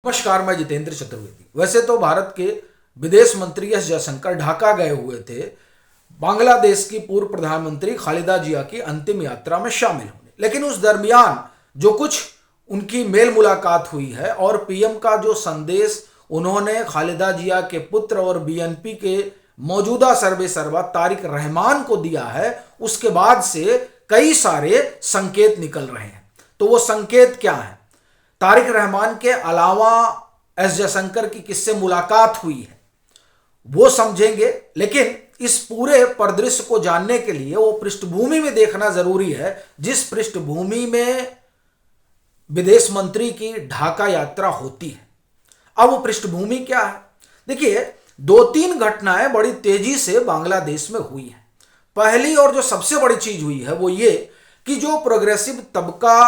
नमस्कार, मैं जितेंद्र चतुर्वेदी। वैसे तो भारत के विदेश मंत्री एस जयशंकर ढाका गए हुए थे बांग्लादेश की पूर्व प्रधानमंत्री खालिदा जिया की अंतिम यात्रा में शामिल होने, लेकिन उस दरमियान जो कुछ उनकी मेल मुलाकात हुई है और पीएम का जो संदेश उन्होंने खालिदा जिया के पुत्र और बीएनपी के मौजूदा सर्वेसर्वा तारिक रहमान को दिया है, उसके बाद से कई सारे संकेत निकल रहे हैं। तो वो संकेत क्या है? तारिक रहमान के अलावा एस जयशंकर की किससे मुलाकात हुई है वो समझेंगे, लेकिन इस पूरे परिदृश्य को जानने के लिए वो पृष्ठभूमि में देखना जरूरी है जिस पृष्ठभूमि में विदेश मंत्री की ढाका यात्रा होती है। अब वो पृष्ठभूमि क्या है? देखिए, दो तीन घटनाएं बड़ी तेजी से बांग्लादेश में हुई हैं। पहली और जो सबसे बड़ी चीज हुई है वो ये कि जो प्रोग्रेसिव तबका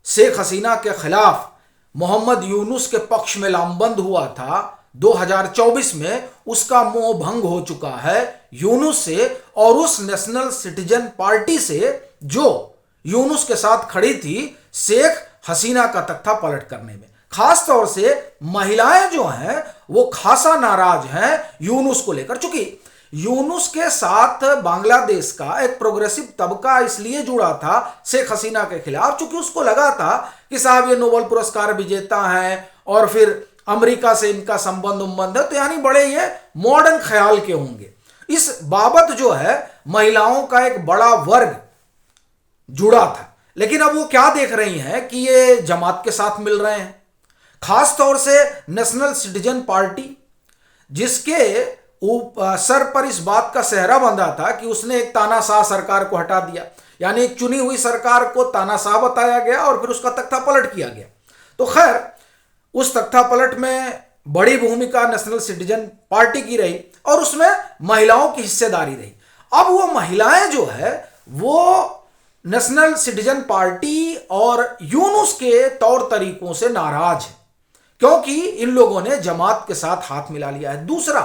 शेख हसीना के खिलाफ मोहम्मद यूनुस के पक्ष में लामबंद हुआ था 2024 में, उसका मोह भंग हो चुका है यूनुस से और उस नेशनल सिटीजन पार्टी से जो यूनुस के साथ खड़ी थी शेख हसीना का तख्ता पलट करने में। खास तौर से महिलाएं जो हैं वो खासा नाराज हैं यूनुस को लेकर, चूंकि यूनुस के साथ बांग्लादेश का एक प्रोग्रेसिव तबका इसलिए जुड़ा था शेख हसीना के खिलाफ चूंकि उसको लगा था कि साहब ये नोबेल पुरस्कार विजेता हैं और फिर अमेरिका से इनका संबंध है, तो यानी बड़े ये मॉडर्न ख्याल के होंगे। इस बाबत जो है महिलाओं का एक बड़ा वर्ग जुड़ा था, लेकिन अब वो क्या देख रही हैं कि ये जमात के साथ मिल रहे हैं। खास तौर से नेशनल सिटीजन पार्टी जिसके सर पर इस बात का सेहरा बंधा था कि उसने एक तानाशाह सरकार को हटा दिया, यानी एक चुनी हुई सरकार को तानाशाह बताया गया और फिर उसका तख्ता पलट किया गया। तो खैर, उस तख्ता पलट में बड़ी भूमिका नेशनल सिटीजन पार्टी की रही और उसमें महिलाओं की हिस्सेदारी रही। अब वो महिलाएं जो है वो नेशनल सिटीजन पार्टी और यूनुस के तौर तरीकों से नाराज है क्योंकि इन लोगों ने जमात के साथ हाथ मिला लिया है। दूसरा,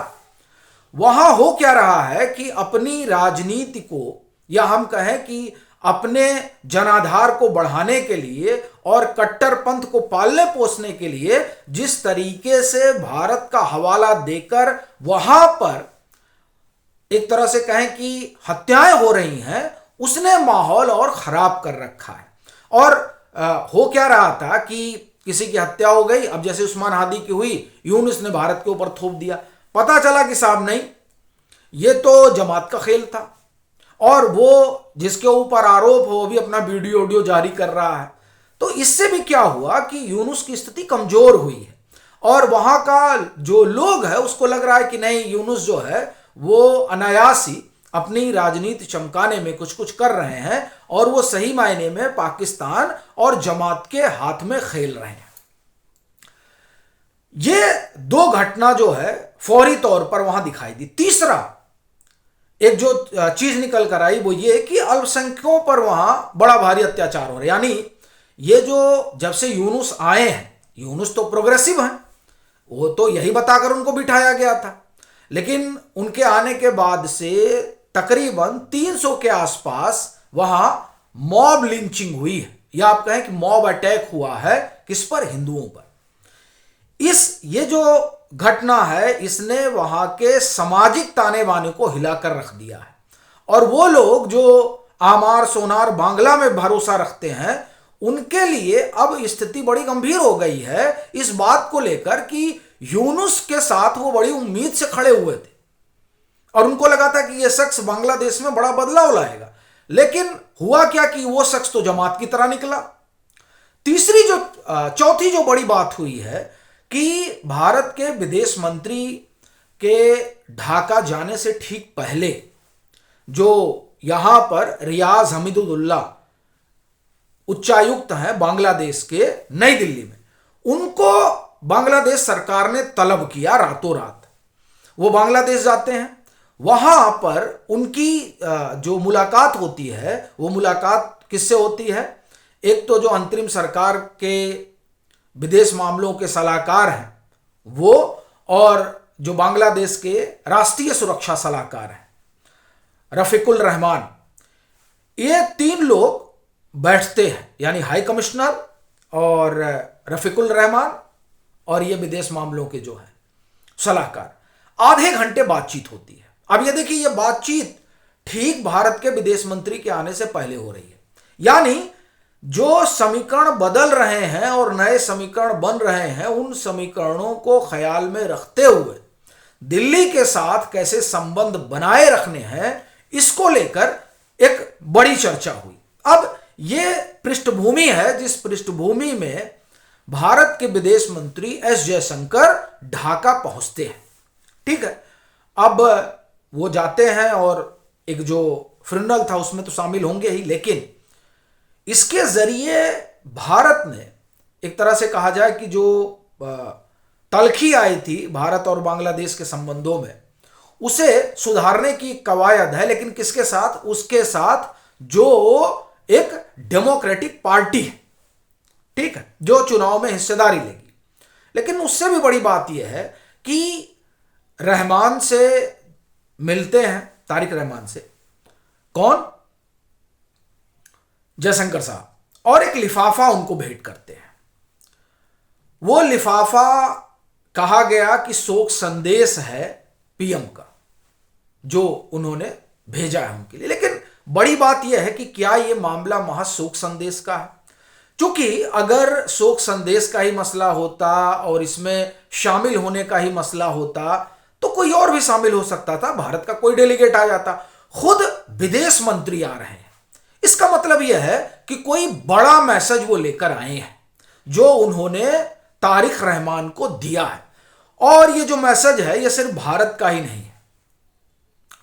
वहां हो क्या रहा है कि अपनी राजनीति को या हम कहें कि अपने जनाधार को बढ़ाने के लिए और कट्टरपंथ को पालने पोसने के लिए जिस तरीके से भारत का हवाला देकर वहां पर एक तरह से कहें कि हत्याएं हो रही हैं, उसने माहौल और खराब कर रखा है। और हो क्या रहा था कि किसी की हत्या हो गई, अब जैसे उस्मान हादी की हुई, यूनुस ने भारत के ऊपर थोप दिया। पता चला कि साहब नहीं, ये तो जमात का खेल था और वो जिसके ऊपर आरोप हो वो भी अपना वीडियो जारी कर रहा है। तो इससे भी क्या हुआ कि यूनुस की स्थिति कमजोर हुई है और वहां का जो लोग है उसको लग रहा है कि नहीं, यूनुस जो है वो अनायासी अपनी राजनीति चमकाने में कुछ कुछ कर रहे हैं और वो सही मायने में पाकिस्तान और जमात के हाथ में खेल रहे हैं। ये दो घटना जो है फौरी तौर पर वहां दिखाई दी। तीसरा एक जो चीज निकल कर आई वो ये कि अल्पसंख्यकों पर वहां बड़ा भारी अत्याचार हो रहा है। यानी ये जो जब से यूनुस आए हैं, यूनुस तो प्रोग्रेसिव हैं, वो तो यही बताकर उनको बिठाया गया था, लेकिन उनके आने के बाद से तकरीबन 300 के आसपास वहां मॉब लिंचिंग हुई है या आप कहें कि मॉब अटैक हुआ है। किस पर? हिंदुओं पर। ये जो घटना है इसने वहां के सामाजिक ताने बाने को हिलाकर रख दिया है और वो लोग जो आमार सोनार बांग्ला में भरोसा रखते हैं उनके लिए अब स्थिति बड़ी गंभीर हो गई है इस बात को लेकर कि यूनुस के साथ वो बड़ी उम्मीद से खड़े हुए थे और उनको लगा था कि ये शख्स बांग्लादेश में बड़ा बदलाव लाएगा, लेकिन हुआ क्या कि वो शख्स तो जमात की तरह निकला। चौथी जो बड़ी बात हुई है कि भारत के विदेश मंत्री के ढाका जाने से ठीक पहले जो यहां पर रियाज हमीदुल्ला उच्चायुक्त हैं बांग्लादेश के नई दिल्ली में, उनको बांग्लादेश सरकार ने तलब किया रातों रात। वो बांग्लादेश जाते हैं, वहां पर उनकी जो मुलाकात होती है वो मुलाकात किससे होती है? एक तो जो अंतरिम सरकार के विदेश मामलों के सलाहकार हैं वो, और जो बांग्लादेश के राष्ट्रीय सुरक्षा सलाहकार हैं रफीकुल रहमान, ये तीन लोग बैठते हैं, यानी हाई कमिश्नर और रफीकुल रहमान और ये विदेश मामलों के जो है सलाहकार, आधे घंटे बातचीत होती है। अब ये देखिए, ये बातचीत ठीक भारत के विदेश मंत्री के आने से पहले हो रही है। यानी जो समीकरण बदल रहे हैं और नए समीकरण बन रहे हैं, उन समीकरणों को ख्याल में रखते हुए दिल्ली के साथ कैसे संबंध बनाए रखने हैं, इसको लेकर एक बड़ी चर्चा हुई। अब ये पृष्ठभूमि है जिस पृष्ठभूमि में भारत के विदेश मंत्री एस जयशंकर ढाका पहुंचते हैं। ठीक है, अब वो जाते हैं और एक जो फ्रिनल था उसमें तो शामिल होंगे ही, लेकिन इसके जरिए भारत ने एक तरह से कहा जाए कि जो तलखी आई थी भारत और बांग्लादेश के संबंधों में, उसे सुधारने की कवायद है। लेकिन किसके साथ? उसके साथ जो एक डेमोक्रेटिक पार्टी है, ठीक है, जो चुनाव में हिस्सेदारी लेगी। लेकिन उससे भी बड़ी बात यह है कि रहमान से मिलते हैं, तारिक रहमान से, कौन? जयशंकर साहब, और एक लिफाफा उनको भेंट करते हैं। वो लिफाफा कहा गया कि शोक संदेश है पीएम का, जो उन्होंने भेजा है उनके लिए। लेकिन बड़ी बात यह है कि क्या यह मामला महज शोक संदेश का है? क्योंकि अगर शोक संदेश का ही मसला होता और इसमें शामिल होने का ही मसला होता तो कोई और भी शामिल हो सकता था, भारत का कोई डेलीगेट आ जाता। खुद विदेश मंत्री आ रहे हैं, इसका मतलब यह है कि कोई बड़ा मैसेज वो लेकर आए हैं जो उन्होंने तारिक रहमान को दिया है। और ये जो मैसेज है ये सिर्फ भारत का ही नहीं है,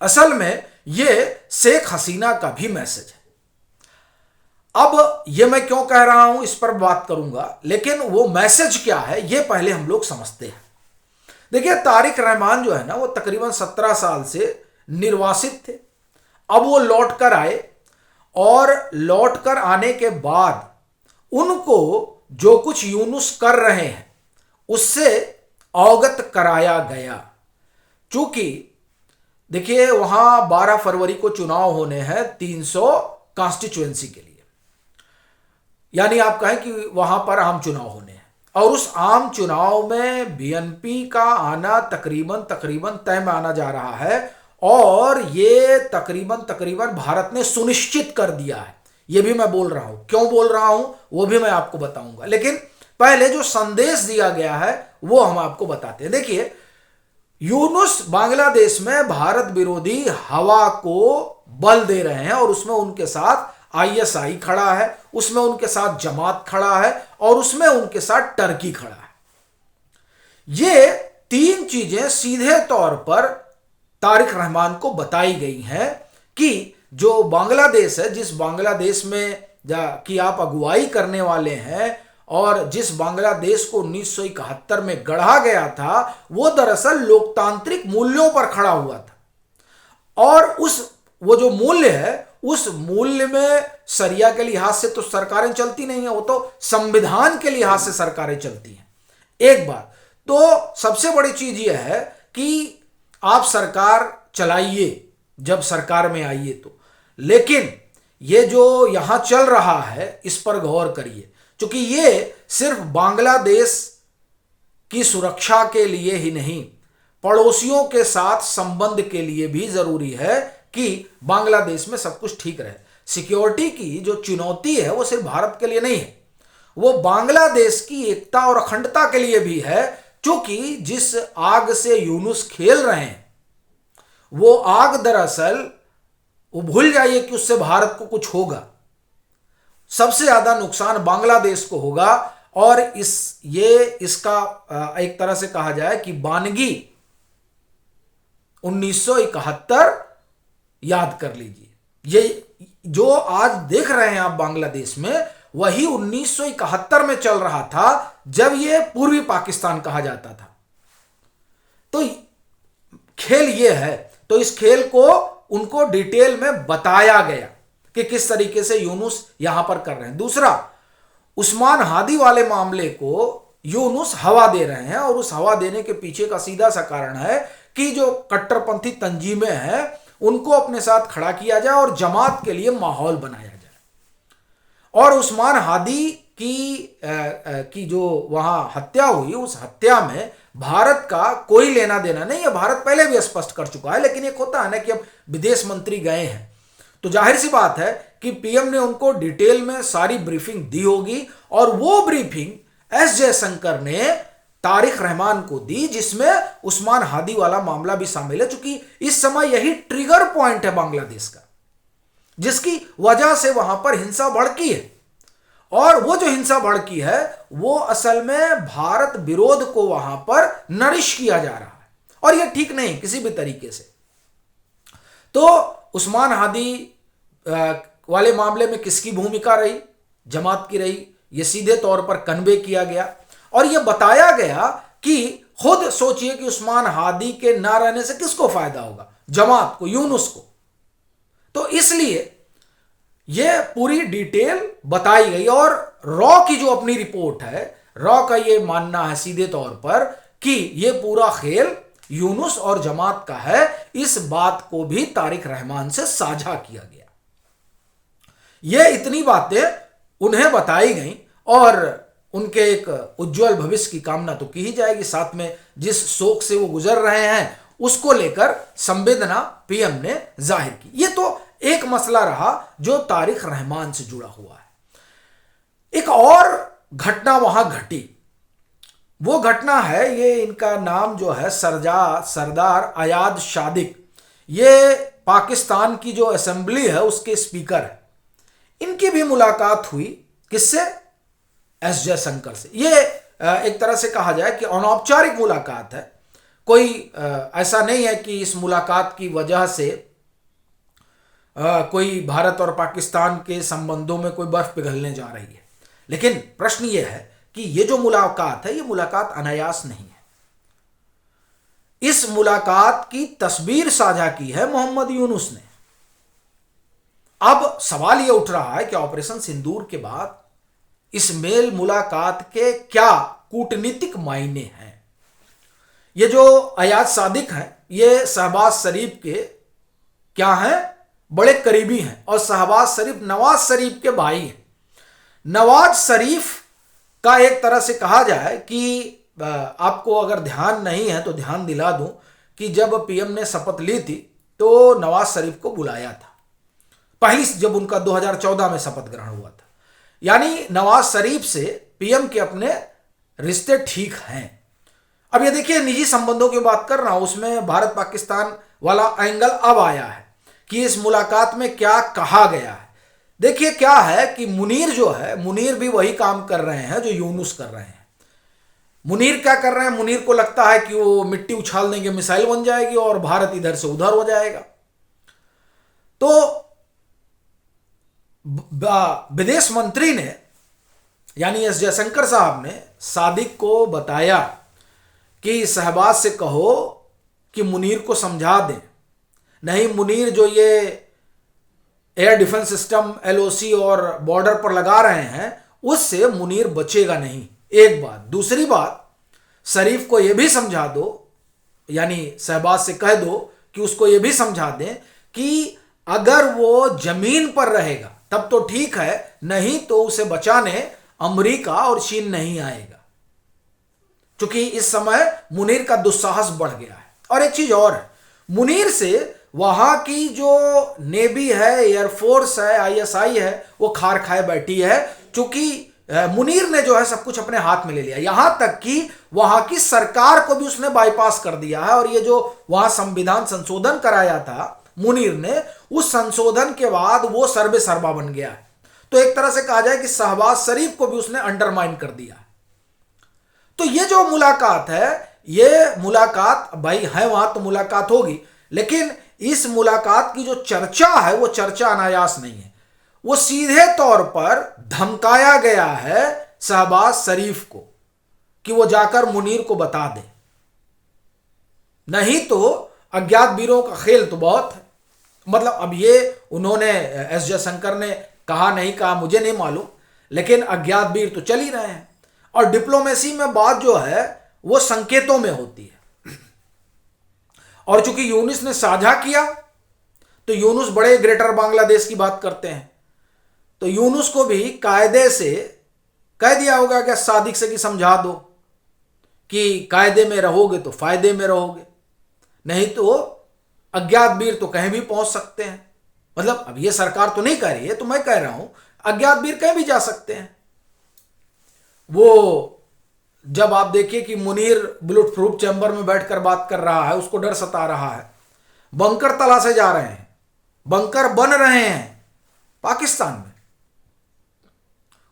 असल में ये शेख हसीना का भी मैसेज है। अब ये मैं क्यों कह रहा हूं, इस पर बात करूंगा, लेकिन वो मैसेज क्या है ये पहले हम लोग समझते हैं। देखिए, तारिक रहमान जो है ना, वो तकरीबन 17 साल से निर्वासित थे। अब वो लौट कर आए और लौट कर आने के बाद उनको जो कुछ यूनुस कर रहे हैं उससे अवगत कराया गया। चूंकि देखिए, वहां 12 फरवरी को चुनाव होने हैं 300 कॉन्स्टिट्यूएंसी के लिए, यानी आप कहें कि वहां पर आम चुनाव होने हैं। और उस आम चुनाव में बीएनपी का आना तकरीबन तय माना जा रहा है, और ये तकरीबन भारत ने सुनिश्चित कर दिया है। ये भी मैं बोल रहा हूं, क्यों बोल रहा हूं वो भी मैं आपको बताऊंगा। लेकिन पहले जो संदेश दिया गया है वो हम आपको बताते हैं। देखिए, यूनुस बांग्लादेश में भारत विरोधी हवा को बल दे रहे हैं, और उसमें उनके साथ आईएसआई खड़ा है, उसमें उनके साथ जमात खड़ा है, और उसमें उनके साथ टर्की खड़ा है। ये तीन चीजें सीधे तौर पर तारिक रहमान को बताई गई हैं कि जो बांग्लादेश है, जिस बांग्लादेश में कि आप अगुवाई करने वाले हैं, और जिस बांग्लादेश को 1971 में गढ़ा गया था, वो दरअसल लोकतांत्रिक मूल्यों पर खड़ा हुआ था। और वो जो मूल्य है, उस मूल्य में शरिया के लिहाज से तो सरकारें चलती नहीं है, वो तो संविधान के लिहाज से सरकारें चलती हैं। एक बात तो सबसे बड़ी चीज यह है कि आप सरकार चलाइए जब सरकार में आइए तो, लेकिन ये जो यहां चल रहा है इस पर गौर करिए, क्योंकि ये सिर्फ बांग्लादेश की सुरक्षा के लिए ही नहीं, पड़ोसियों के साथ संबंध के लिए भी जरूरी है कि बांग्लादेश में सब कुछ ठीक रहे। सिक्योरिटी की जो चुनौती है वो सिर्फ भारत के लिए नहीं है, वो बांग्लादेश की एकता और अखंडता के लिए भी है। क्योंकि जिस आग से यूनुस खेल रहे हैं, वो आग दरअसल, वो भूल जाइए कि उससे भारत को कुछ होगा, सबसे ज्यादा नुकसान बांग्लादेश को होगा। और इसका एक तरह से कहा जाए कि बानगी 1971 याद कर लीजिए। ये जो आज देख रहे हैं आप बांग्लादेश में, वही 1971 में चल रहा था, जब ये पूर्वी पाकिस्तान कहा जाता था। तो खेल ये है, तो इस खेल को उनको डिटेल में बताया गया कि किस तरीके से यूनुस यहां पर कर रहे हैं। दूसरा, उस्मान हादी वाले मामले को यूनुस हवा दे रहे हैं, और उस हवा देने के पीछे का सीधा सा कारण है कि जो कट्टरपंथी तंजीमें हैं उनको अपने साथ खड़ा किया जाए और जमात के लिए माहौल बनाया जाए। और उस्मान हादी कि जो वहां हत्या हुई, उस हत्या में भारत का कोई लेना देना नहीं है। भारत पहले भी स्पष्ट कर चुका है, लेकिन एक होता है ना कि अब विदेश मंत्री गए हैं तो जाहिर सी बात है कि पीएम ने उनको डिटेल में सारी ब्रीफिंग दी होगी, और वो ब्रीफिंग एस जयशंकर ने तारिक रहमान को दी, जिसमें उस्मान हादी वाला मामला भी शामिल है, चूंकि इस समय यही ट्रिगर पॉइंट है बांग्लादेश का, जिसकी वजह से वहां पर हिंसा भड़की है। और वो जो हिंसा भड़की है वो असल में भारत विरोध को वहां पर नरिश किया जा रहा है, और ये ठीक नहीं किसी भी तरीके से। तो उस्मान हादी वाले मामले में किसकी भूमिका रही? जमात की रही। ये सीधे तौर पर कन्वे किया गया और ये बताया गया कि खुद सोचिए कि उस्मान हादी के ना रहने से किसको फायदा होगा? जमात को, यूनुस को। तो इसलिए ये पूरी डिटेल बताई गई, और रॉ की जो अपनी रिपोर्ट है, रॉ का ये मानना है सीधे तौर पर कि ये पूरा खेल यूनुस और जमात का है। इस बात को भी तारिक रहमान से साझा किया गया। ये इतनी बातें उन्हें बताई गई, और उनके एक उज्जवल भविष्य की कामना तो की ही जाएगी, साथ में जिस शोक से वो गुजर रहे हैं उसको लेकर संवेदना पीएम ने जाहिर की। ये तो एक मसला रहा जो तारिक रहमान से जुड़ा हुआ है। एक और घटना वहां घटी, वो घटना है, ये इनका नाम जो है सरदार अयाद सादिक, ये पाकिस्तान की जो असेंबली है उसके स्पीकर है। इनकी भी मुलाकात हुई, किससे? एस जयशंकर से। ये एक तरह से कहा जाए कि अनौपचारिक मुलाकात है, कोई ऐसा नहीं है कि इस मुलाकात की वजह से कोई भारत और पाकिस्तान के संबंधों में कोई बर्फ पिघलने जा रही है। लेकिन प्रश्न यह है कि ये जो मुलाकात है, ये मुलाकात अनायास नहीं है। इस मुलाकात की तस्वीर साझा की है मोहम्मद यूनुस ने। अब सवाल यह उठ रहा है कि ऑपरेशन सिंदूर के बाद इस मेल मुलाकात के क्या कूटनीतिक मायने हैं। ये जो अयाद सादिक हैं, ये शहबाज शरीफ के क्या हैं? बड़े करीबी हैं, और शहबाज शरीफ नवाज शरीफ के भाई हैं। नवाज शरीफ का एक तरह से कहा जाए कि आपको अगर ध्यान नहीं है तो ध्यान दिला दूं कि जब पीएम ने शपथ ली थी तो नवाज शरीफ को बुलाया था, पहली जब उनका 2014 में शपथ ग्रहण हुआ था। यानी नवाज शरीफ से पीएम के अपने रिश्ते ठीक हैं। अब ये देखिए, निजी संबंधों की बात कर रहा हूं, उसमें भारत पाकिस्तान वाला एंगल अब आया है कि इस मुलाकात में क्या कहा गया है। देखिए क्या है कि मुनीर जो है, मुनीर भी वही काम कर रहे हैं जो यूनुस कर रहे हैं। मुनीर क्या कर रहे हैं? मुनीर को लगता है कि वो मिट्टी उछाल देंगे, मिसाइल बन जाएगी और भारत इधर से उधर हो जाएगा। तो विदेश मंत्री ने, यानी एस जयशंकर साहब ने सादिक को बताया कि शहबाज से कहो कि मुनीर को समझा दें, नहीं मुनीर जो ये एयर डिफेंस सिस्टम एलओसी और बॉर्डर पर लगा रहे हैं उससे मुनीर बचेगा नहीं। एक बात। दूसरी बात, शरीफ को यह भी समझा दो, यानी शहबाज से कह दो कि उसको यह भी समझा दें कि अगर वो जमीन पर रहेगा तब तो ठीक है, नहीं तो उसे बचाने अमेरिका और चीन नहीं आएगा, क्योंकि इस समय मुनीर का दुस्साहस बढ़ गया है। और एक चीज और है, मुनीर से वहां की जो नेवी है, एयरफोर्स है, आईएसआई है, वो खार खाए बैठी है, क्योंकि मुनीर ने जो है सब कुछ अपने हाथ में ले लिया। यहां तक कि वहां की सरकार को भी उसने बाईपास कर दिया है। और ये जो वहां संविधान संशोधन कराया था मुनीर ने, उस संशोधन के बाद वो सर्वे सर्वा बन गया है। तो एक तरह से कहा जाए कि शहबाज शरीफ को भी उसने अंडरमाइन कर दिया है। तो ये जो मुलाकात है, ये मुलाकात भाई है, वहां तो मुलाकात होगी, लेकिन इस मुलाकात की जो चर्चा है वो चर्चा अनायास नहीं है। वो सीधे तौर पर धमकाया गया है शहबाज शरीफ को कि वो जाकर मुनीर को बता दे, नहीं तो अज्ञात वीरों का खेल तो बहुत है। मतलब अब ये उन्होंने एस जयशंकर ने कहा नहीं कहा मुझे नहीं मालूम, लेकिन अज्ञात वीर तो चल ही रहे हैं। और डिप्लोमेसी में बात जो है वो संकेतों में होती है। और चूंकि यूनुस ने साझा किया तो यूनुस बड़े ग्रेटर बांग्लादेश की बात करते हैं, तो यूनुस को भी कायदे से कह दिया होगा क्या सादिक से कि समझा दो कि कायदे में रहोगे तो फायदे में रहोगे, नहीं तो अज्ञात वीर तो कहीं भी पहुंच सकते हैं। मतलब अब ये सरकार तो नहीं कह रही है, तो मैं कह रहा हूं अज्ञात वीर कहीं भी जा सकते हैं। वो जब आप देखिए कि मुनीर बुलेट प्रूफ चैम्बर में बैठकर बात कर रहा है, उसको डर सता रहा है, बंकर तलाशे जा रहे हैं, बंकर बन रहे हैं पाकिस्तान में।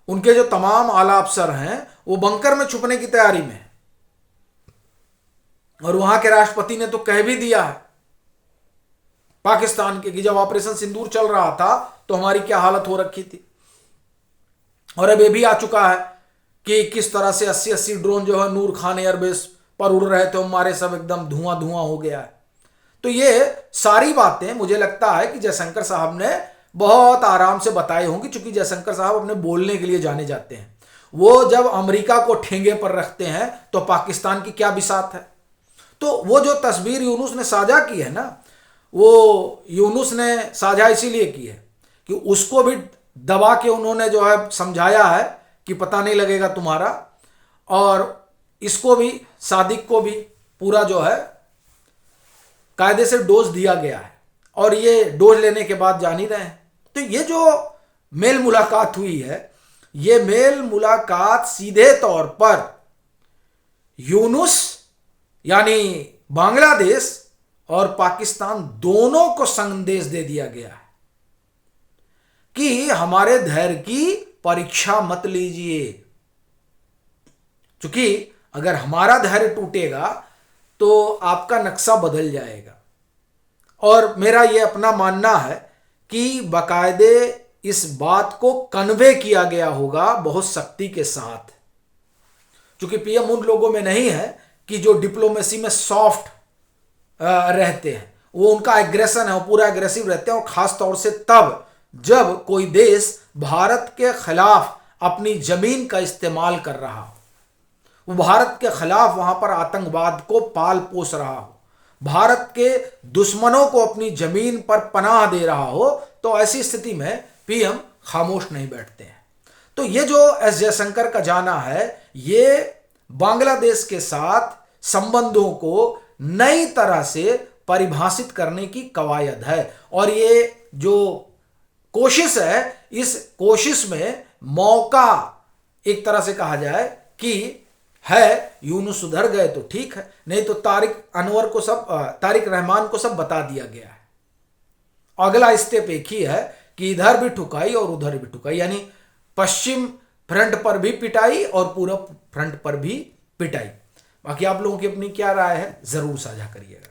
उनके जो तमाम आला अफसर हैं वो बंकर में छुपने की तैयारी में है। और वहां के राष्ट्रपति ने तो कह भी दिया है पाकिस्तान के कि जब ऑपरेशन सिंदूर चल रहा था तो हमारी क्या हालत हो रखी थी। और अब ये भी आ चुका है कि किस तरह से 80-80 ड्रोन जो है नूर खान एयरबेस पर उड़ रहे थे, हमारे सब एकदम धुआं धुआं हो गया है। तो ये सारी बातें मुझे लगता है कि जयशंकर साहब ने बहुत आराम से बताई होंगी, क्योंकि जयशंकर साहब अपने बोलने के लिए जाने जाते हैं। वो जब अमेरिका को ठेंगे पर रखते हैं तो पाकिस्तान की क्या बिसात है। तो वो जो तस्वीर यूनुस ने साझा की है ना, वो यूनुस ने साझा इसीलिए की है कि उसको भी दबा के उन्होंने जो है समझाया है कि पता नहीं लगेगा तुम्हारा, और इसको भी सादिक को भी पूरा जो है कायदे से डोज दिया गया है। और ये डोज लेने के बाद जान ही रहे हैं। तो ये जो मेल मुलाकात हुई है, ये मेल मुलाकात सीधे तौर पर यूनुस यानी बांग्लादेश और पाकिस्तान दोनों को संदेश दे दिया गया है कि हमारे धैर्य की परीक्षा मत लीजिए, क्योंकि अगर हमारा धैर्य टूटेगा तो आपका नक्शा बदल जाएगा। और मेरा यह अपना मानना है कि बाकायदे इस बात को कन्वे किया गया होगा बहुत सख्ती के साथ, क्योंकि पीएम उन लोगों में नहीं है कि जो डिप्लोमेसी में सॉफ्ट रहते हैं। वो उनका एग्रेशन है, वो पूरा एग्रेसिव रहते हैं। और खास तौर से तब जब कोई देश भारत के खिलाफ अपनी जमीन का इस्तेमाल कर रहा हो, वो भारत के खिलाफ वहां पर आतंकवाद को पाल पोस रहा हो, भारत के दुश्मनों को अपनी जमीन पर पनाह दे रहा हो, तो ऐसी स्थिति में पीएम खामोश नहीं बैठते हैं। तो ये जो एस जयशंकर का जाना है, ये बांग्लादेश के साथ संबंधों को नई तरह से परिभाषित करने की कवायद है। और ये जो कोशिश है, इस कोशिश में मौका एक तरह से कहा जाए कि है, यूनुस सुधर गए तो ठीक है, नहीं तो तारिक रहमान को सब बता दिया गया है। अगला स्टेप एक ही है कि इधर भी ठुकाई और उधर भी ठुकाई, यानी पश्चिम फ्रंट पर भी पिटाई और पूर्व फ्रंट पर भी पिटाई। बाकी आप लोगों की अपनी क्या राय है, जरूर साझा करिएगा।